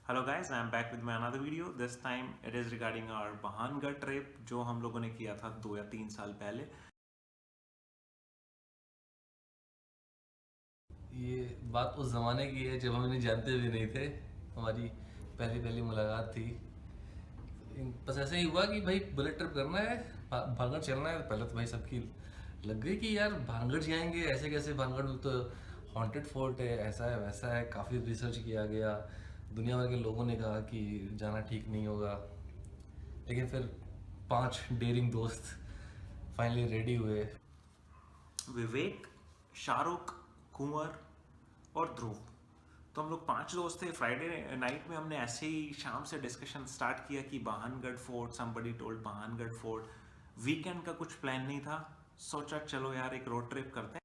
Hello guys, I am back with my another video. This time it is regarding our Bhangarh trip जो हम लोगों ने किया था 2 या 3 साल पहले। ये बात उस ज़माने की है जब हम इन्हें जानते भी नहीं थे। हमारी पहली पहली मुलाकात थी। बस ऐसे ही हुआ कि भाई बुलेट ट्रिप करना है, भानगढ़ चलना है। पहले तो भाई सबकी लग गई कि यार भानगढ़ जाएंगे, ऐसे कैसे? भानगढ़ में तो हॉन्टेड फोर्ट है, ऐसा है वैसा है। काफ़ी रिसर्च किया गया, दुनिया भर के लोगों ने कहा कि जाना ठीक नहीं होगा। लेकिन फिर 5 डेयरिंग दोस्त फाइनली रेडी हुए। विवेक, शाहरुख, कुंवर और ध्रुव, तो हम लोग 5 दोस्त थे। फ्राइडे नाइट में हमने ऐसे ही शाम से डिस्कशन स्टार्ट किया कि Bhangarh fort, somebody told Bhangarh fort. Weekend का कुछ प्लान नहीं था, सोचा चलो यार एक रोड ट्रिप करते हैं।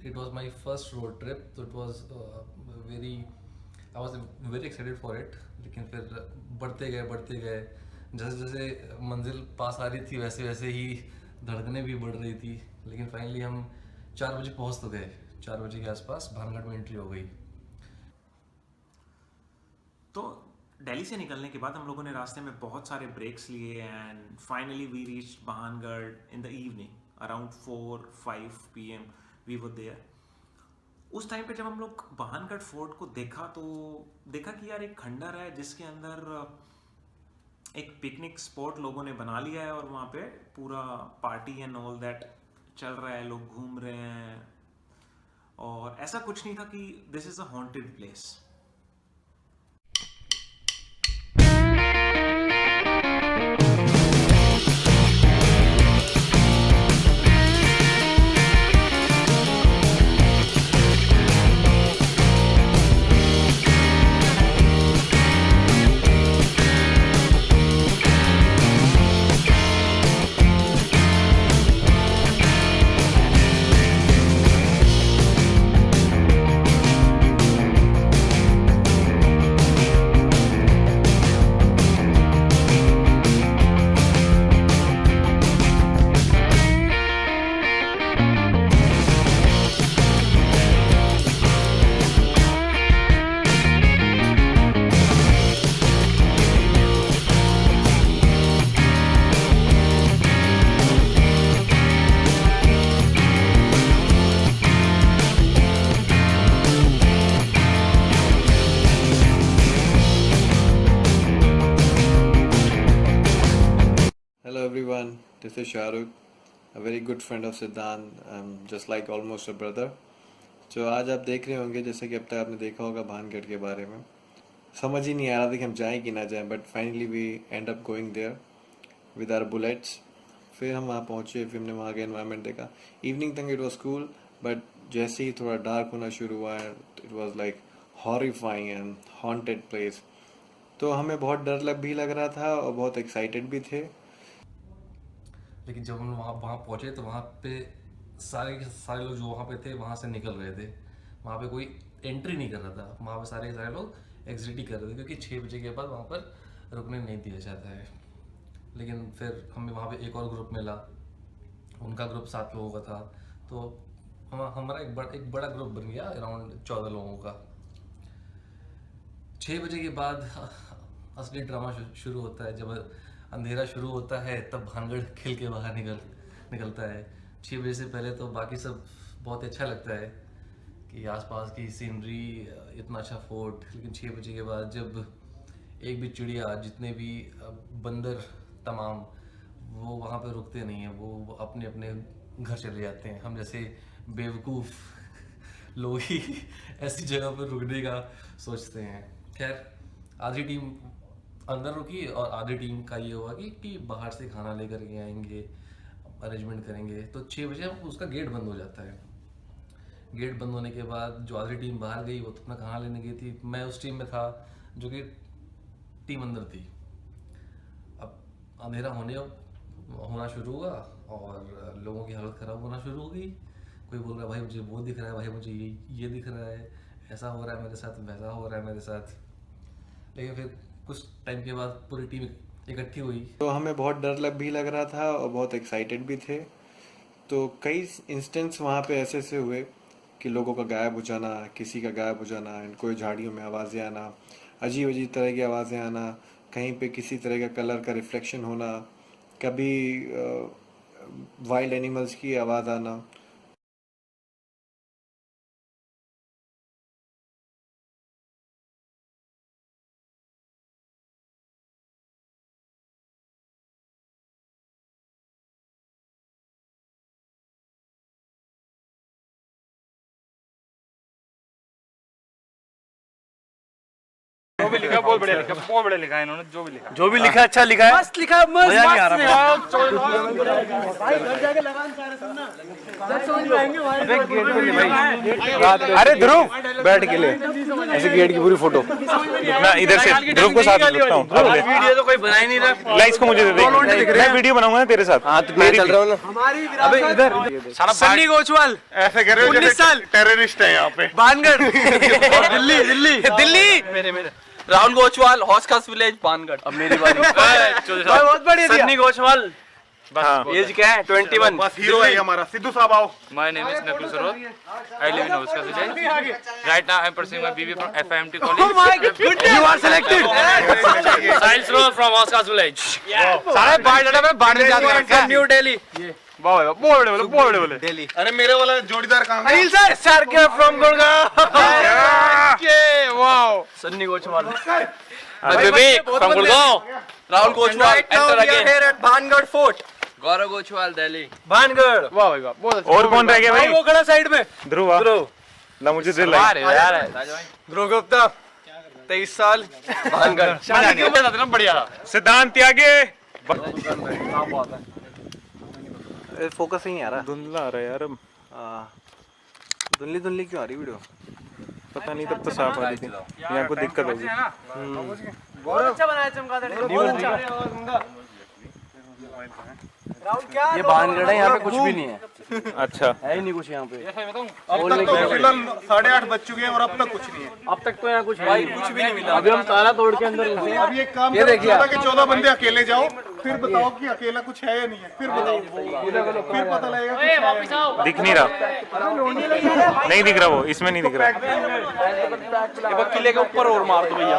It was my first road trip, so it was very I was very excited for it. लेकिन फिर बढ़ते गए, जैसे जैसे मंजिल पास आ रही थी वैसे वैसे ही धड़कनें भी बढ़ रही थी। लेकिन फाइनली हम 4 बजे पहुंच तो गए। 4 बजे के आसपास भानगढ़ में एंट्री हो गई। तो दिल्ली से निकलने के बाद हम लोगों ने रास्ते में बहुत सारे ब्रेक्स लिए and finally we reach Bhangarh in the evening around 4-5 PM we were there. उस टाइम पे जब हम लोग बहानगढ़ फोर्ट को देखा तो देखा कि यार एक खंडर है जिसके अंदर एक पिकनिक स्पॉट लोगों ने बना लिया है और वहाँ पे पूरा पार्टी एंड ऑल दैट चल रहा है, लोग घूम रहे हैं। और ऐसा कुछ नहीं था कि this is a haunted place. Hello everyone, this is Shahrukh, a very good friend of Siddhant, just like almost a brother. जो आज आप देख रहे होंगे, जैसे कि अब तक आपने देखा होगा भानगढ़ के बारे में, समझ ही नहीं आ रहा था कि हम जाएं कि ना जाएं, but finally we end up going there with our bullets. फिर हम वहाँ पहुँचे, फिर हमने वहाँ का एनवायरनमेंट देखा। इवनिंग तक इट वॉज कूल, बट जैसे ही थोड़ा डार्क होना शुरू हुआ, it was like horrifying and haunted place. तो हमें बहुत डर लग भी लग रहा था और बहुत एक्साइटेड भी थे। लेकिन जब हम वहाँ वहाँ पहुँचे तो वहाँ पे सारे के सारे लोग जो वहाँ पे थे वहाँ से निकल रहे थे। वहाँ पे कोई एंट्री नहीं कर रहा था, वहाँ पे सारे के सारे लोग एग्जिट ही कर रहे थे, क्योंकि 6 बजे के बाद वहाँ पर रुकने नहीं दिया जाता है। लेकिन फिर हमें वहाँ पे एक और ग्रुप मिला, उनका ग्रुप 7 लोगों का था। तो हमारा एक बड़ा ग्रुप बन गया, अराउंड 14 लोगों का। 6 बजे के बाद असली ड्रामा शुरू होता है। जब अंधेरा शुरू होता है तब भानगढ़ खिल के बाहर निकलता है। 6 बजे से पहले तो बाकी सब बहुत अच्छा लगता है कि आसपास की सीनरी, इतना अच्छा फोर्ट। लेकिन 6 बजे के बाद जब एक भी चिड़िया, जितने भी बंदर तमाम, वो वहाँ पे रुकते नहीं हैं, वो अपने अपने घर चले जाते हैं। हम जैसे बेवकूफ़ लोग ही ऐसी जगह पर रुकने का सोचते हैं। खैर, आधी टीम अंदर रुकी और आधी टीम का ये हुआ कि बाहर से खाना लेकर के आएंगे, अरेंजमेंट करेंगे। तो 6 बजे उसका गेट बंद हो जाता है। गेट बंद होने के बाद जो आधी टीम बाहर गई वो तो अपना खाना लेने गई थी। मैं उस टीम में था जो कि टीम अंदर थी। अब अंधेरा होना शुरू हुआ और लोगों की हालत ख़राब होना शुरू हो गई। कोई बोल रहा है भाई मुझे वो दिख रहा है, भाई मुझे ये दिख रहा है, ऐसा हो रहा है मेरे साथ, वैसा हो रहा है मेरे साथ। लेकिन फिर कुछ टाइम के बाद पूरी टीम इकट्ठी हुई। तो हमें बहुत डर भी लग रहा था और बहुत एक्साइटेड भी थे। तो कई इंस्टेंस वहाँ पे ऐसे से हुए कि लोगों का गायब हो जाना, किसी का गायब हो जाना, कोई झाड़ियों में आवाज़ें आना, अजीब अजीब तरह की आवाज़ें आना, कहीं पे किसी तरह का कलर का रिफ्लेक्शन होना, कभी वाइल्ड एनिमल्स की आवाज़ आना। जो भी लिखा बहुत बढ़िया लिखा, बहुत बढ़िया लिखा है इन्होंने। जो भी लिखा अच्छा लिखा है, मस्त लिखा है, मस्त मजा नहीं आ रहा। अरे ध्रुव बैठ के ले ऐसे गेट की पूरी फोटो ना, इधर से ध्रुव को साथ लगता हूँ। वीडियो तो कोई बना ही नहीं रहा। लाइक्स को मुझे दे दे, मैं वीडियो बनाऊंगा ना तेरे साथ। हाँ तो मैं चल रहा हूँ ना। अबे इधर सन्नी गोचवाल ऐसे कर रहे हो 19 साल टेररिस्ट है यहाँ पे। बानगढ़ दिल्ली मेरे राहुल गोचवाल हॉस्कास विलेज बानगढ़। अब मेरी बारी। बहुत बढ़िया सन्नी गोचवाल एज क्या है 21। बस हीरो है हमारा। सिद्धू साहब आओ। My name is Nakul Sarod. I live in Oscar village. Right now I'm pursuing my BBA from FIMT college. Oh my goodness, you are selected. Science Road from Oscar village. सारे biodata में बाढ़ जाते हैं। New Delhi बहुत बड़े दिल्ली। अरे मेरे वाला जोड़ीदार कहाँ है? अनिल सर सर के from Gurgaon. Wow Sunny Gochwal Vivek from Gurgaon. Rahul Gochwal enter again here at Bhangarh fort. Gaurav Gochwal Delhi Bhangarh. वाह भाई वाह बहुत अच्छा। और कौन रह गया भाई? वो खड़ा साइड में ध्रुव ना, मुझे दे लाइक। ध्रुव गुप्ता 23 साल भानगढ़। बढ़िया सिद्धांत त्यागे। फोकस ही नहीं आ रहा। धुंधला आ रहा है यार। धुंधली क्यों आ रही वीडियो? पता नहीं, तब तो साफ आ रही थी। यहाँ को दिक्कत होगी। बहुत अच्छा बनाया चमगादड़। बहुत अच्छा। ये भानगढ़ है, यहाँ पे कुछ भी नहीं है। अच्छा है ही नहीं कुछ यहाँ पे। अब तक तो फिलहाल 8:30 बज चुके हैं और अब तक कुछ नहीं है। अब तक तो यहाँ कुछ भाई कुछ भी नहीं मिला। अभी हम ताला तोड़ के अंदर घुसे हैं। अब ये काम ये देखिए 14 बंदे अकेले जाओ, फिर बताओ कि अकेला कुछ है या नहीं है, फिर बताओ, फिर पता लगेगा कुछ है। दिख नहीं रहा, नहीं दिख रहा, वो इसमें नहीं दिख रहा। किले के ऊपर और मार दो भैया।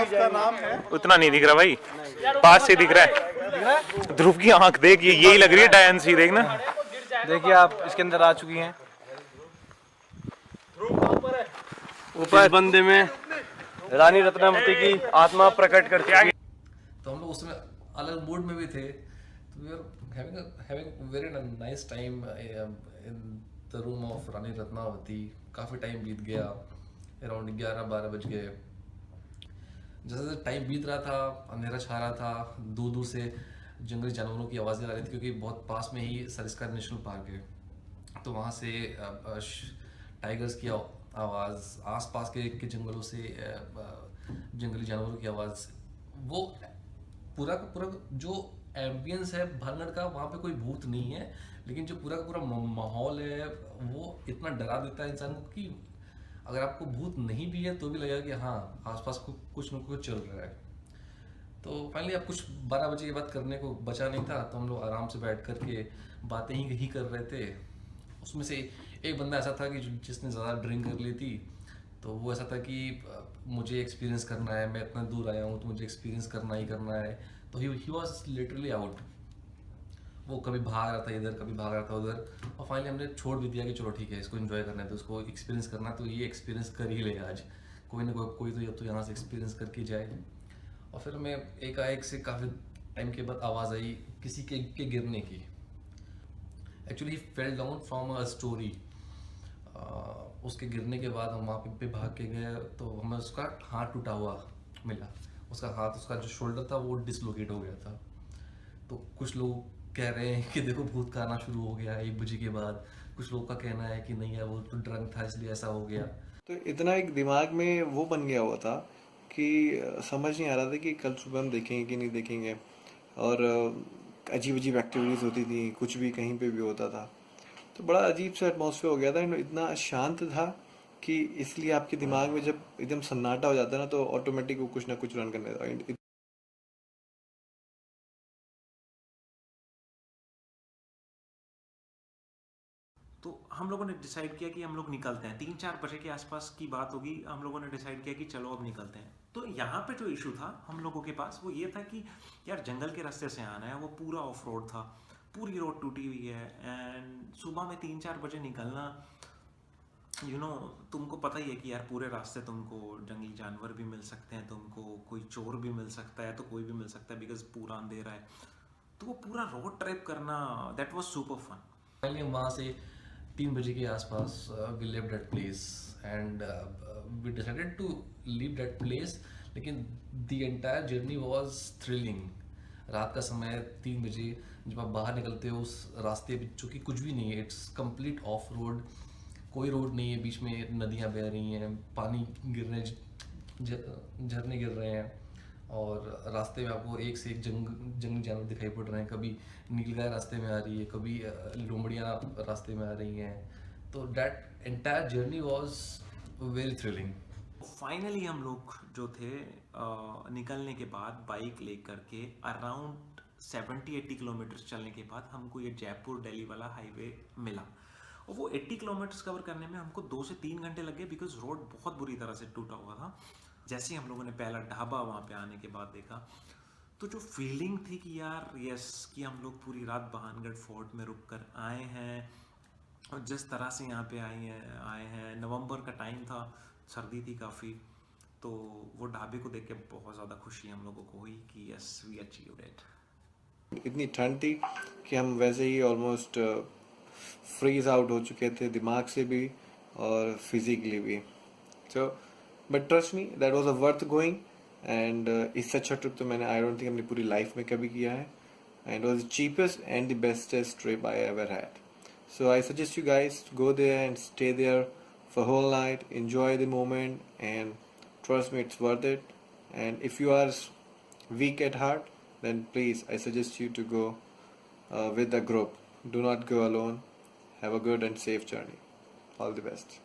उसका नाम है, उतना नहीं दिख रहा भाई, पास से दिख रहा है। ध्रुव की आंख देख, ये यही लग रही है डायन सी, देखना। देखिए आप इसके अंदर आ चुकी हैं। ऊपर बंदे में रानी रत्नावती की आत्मा प्रकट करती है। तो हम लोग उसमें अलग मूड में भी थे। तो we are having very nice time in the room of Rani Ratnavati. काफ़ी टाइम बीत गया, अराउंड 11-12 बज गए। जैसे जैसे टाइम बीत रहा था, अंधेरा छा रहा था, दूर दूर से जंगली जानवरों की आवाज़ें आ रही थी, क्योंकि बहुत पास में ही सरिस्का नेशनल पार्क है। तो वहाँ से टाइगर्स की आवाज़, आसपास के जंगलों से जंगली जानवरों की आवाज़, वो पूरा का पूरा जो एम्बियंस है भानगढ़ का, वहाँ पे कोई भूत नहीं है, लेकिन जो पूरा का पूरा माहौल है वो इतना डरा देता है इंसान को कि अगर आपको भूत नहीं भी है तो भी लगेगा कि हाँ आसपास कुछ न कुछ चल रहा है। तो फाइनली अब कुछ 12 बजे के बाद करने को बचा नहीं था, तो हम लोग आराम से बैठ कर के बातें ही कर रहे थे। उसमें से एक बंदा ऐसा था कि जिसने ज़्यादा ड्रिंक कर ली थी, तो वो ऐसा था कि मुझे एक्सपीरियंस करना है, मैं इतना दूर आया हूँ तो मुझे एक्सपीरियंस करना ही करना है। तो ही वॉज लिटरली आउट। वो कभी भाग रहा था इधर, कभी भाग रहा था उधर, और फाइनली हमने छोड़ भी दिया कि चलो ठीक है, इसको एंजॉय करना है तो उसको एक्सपीरियंस करना है, तो ये एक्सपीरियंस कर ही लेगा आज, कोई ना कोई तो यहाँ से एक्सपीरियंस करके जाए। और फिर मैं एकाएक से काफ़ी टाइम के बाद आवाज़ आई किसी के गिरने की। Actually fell down from a story. उसके गिरने के बाद हम वहाँ पे भाग के गए, तो हमें उसका हाथ टूटा हुआ मिला। उसका हाथ, उसका जो शोल्डर था वो डिसलोकेट हो गया था। तो कुछ लोग कह रहे हैं कि देखो भूत का आना शुरू हो गया 1 बजे के बाद, कुछ लोगों का कहना है कि नहीं यार वो तो ड्रंक था इसलिए ऐसा हो गया। तो इतना एक दिमाग में वो बन गया हुआ था कि समझ नहीं आ रहा था कि कल सुबह हम देखेंगे कि नहीं देखेंगे। और अजीब अजीब एक्टिविटीज़ होती थी, कुछ भी कहीं पे भी होता था। तो बड़ा अजीब सा एटमॉस्फेयर हो गया था, इतना शांत था कि इसलिए आपके दिमाग में जब एकदम सन्नाटा हो जाता है ना तो ऑटोमेटिक वो कुछ ना कुछ रन करने लगता है। तो हम लोगों ने डिसाइड किया कि हम लोग निकलते हैं। 3-4 बजे के आसपास की बात होगी, हम लोगों ने डिसाइड किया कि चलो अब निकलते हैं। तो यहाँ पे जो इशू था हम लोगों के पास वो ये था कि यार जंगल के रास्ते से आना है, वो पूरा ऑफ रोड था, पूरी रोड टूटी हुई है, एंड सुबह में 3-4 बजे निकलना, तुमको पता ही है कि यार पूरे रास्ते तुमको जंगली जानवर भी मिल सकते हैं, तुमको कोई चोर भी मिल सकता है, तो कोई भी मिल सकता है बिकॉज पूरा अंधेरा है। तो वो पूरा रोड ट्रिप करना, that was super fun. Finally हम वहाँ से 3 बजे के आसपास we leave that place and we decided to leave that place. लेकिन the entire journey was thrilling. रात का समय 3 बजे जब आप बाहर निकलते हो उस रास्ते पे, जो कि कुछ भी नहीं है, इट्स कंप्लीट ऑफ रोड, कोई रोड नहीं है, बीच में नदियाँ बह रही हैं, पानी गिर रहे हैं, झरने गिर रहे हैं, और रास्ते में आपको एक से एक जंगली जानवर दिखाई पड़ रहे हैं। कभी नीलगाय रास्ते में आ रही है, कभी लोमड़ियाँ रास्ते में आ रही हैं। तो that entire journey was very thrilling. Finally हम लोग जो थे निकलने के बाद बाइक लेकर के अराउंड 70-80 किलोमीटर चलने के बाद हमको ये जयपुर दिल्ली वाला हाईवे मिला। और वो 80 किलोमीटर्स कवर करने में हमको 2 से 3 घंटे लगे बिकॉज रोड बहुत बुरी तरह से टूटा हुआ था। जैसे ही हम लोगों ने पहला ढाबा वहाँ पे आने के बाद देखा, तो जो फीलिंग थी कि यार यस, कि हम लोग पूरी रात बहानगढ़ फोर्ट में रुक कर आए हैं, और जिस तरह से यहाँ पे आए हैं, नवंबर का टाइम था, सर्दी थी काफ़ी, तो वो ढाबे को देख के बहुत ज़्यादा खुशी हम लोगों को हुई कि यस वी अचीव्ड इट। इतनी ठंड थी कि हम वैसे ही ऑलमोस्ट फ्रीज आउट हो चुके थे, दिमाग से भी और फिजिकली भी। So but trust me, that was a worth going. And इससे अच्छा ट्रिप तो मैंने आई डोंट थिंक अपनी पूरी लाइफ में कभी किया है, and was the cheapest and the bestest trip I ever had. So I suggest you guys to go there and stay there for a whole night, enjoy the moment, and trust me, it's worth it. And if you are weak at heart, then please, I suggest you to go with a group. Do not go alone. Have a good and safe journey. All the best.